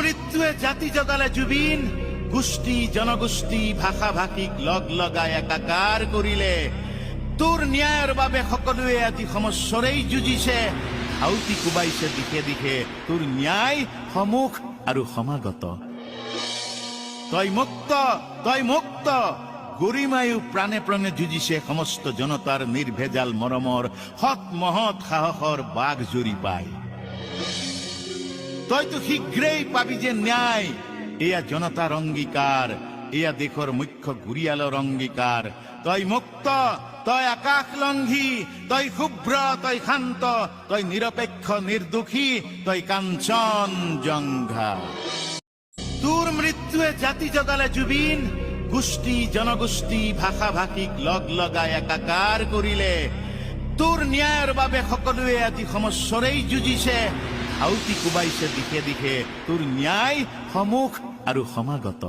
মৃত্যুৱে জাতি জগালে জুবিন গোষ্ঠী জনগোষ্ঠী ভাষা ভাষিক লগ লগাই একাকাৰ কৰিলে তোৰ ন্যায়ৰ বাবে সকলোৱে আজি সমস্বৰেই যুঁজিছে আউতি কোবাইছে দিশে দিশে তোৰ ন্যায় সমুখ আৰু সমাগত তই মুক্ত গৰিমায়ো প্ৰাণে প্ৰাণে যুঁজিছে সমস্ত জনতাৰ নিৰ্ভেজাল মৰমৰ সৎ মহৎ সাহসৰ বাঘ জুৰি পায় তইতো শীঘ্ৰেই পাবি যে ন্যায় এয়া জনতাৰ অংগীকাৰ এয়া দেশৰ মুখ্য গুৰিয়ালৰ অংগীকাৰ তই মুক্ত তই আকাশ লংঘী তই শুভ্ৰ তই শান্ত তই নিৰপেক্ষ নিৰ্দোষী তই কাঞ্চন জংঘা তোৰ মৃত্যুৱে জাতি জগালে জুবিন গোষ্ঠী জনগোষ্ঠী ভাষা ভাষিক লগ লগাই একাকাৰ কৰিলে তোৰ ন্যায়ৰ বাবে সকলোৱে আজি সমস্বৰেই যুঁজিছে আউতি কোবাইছে দিশে দিশে তোৰ ন্যায় সমুখ আৰু সমাগত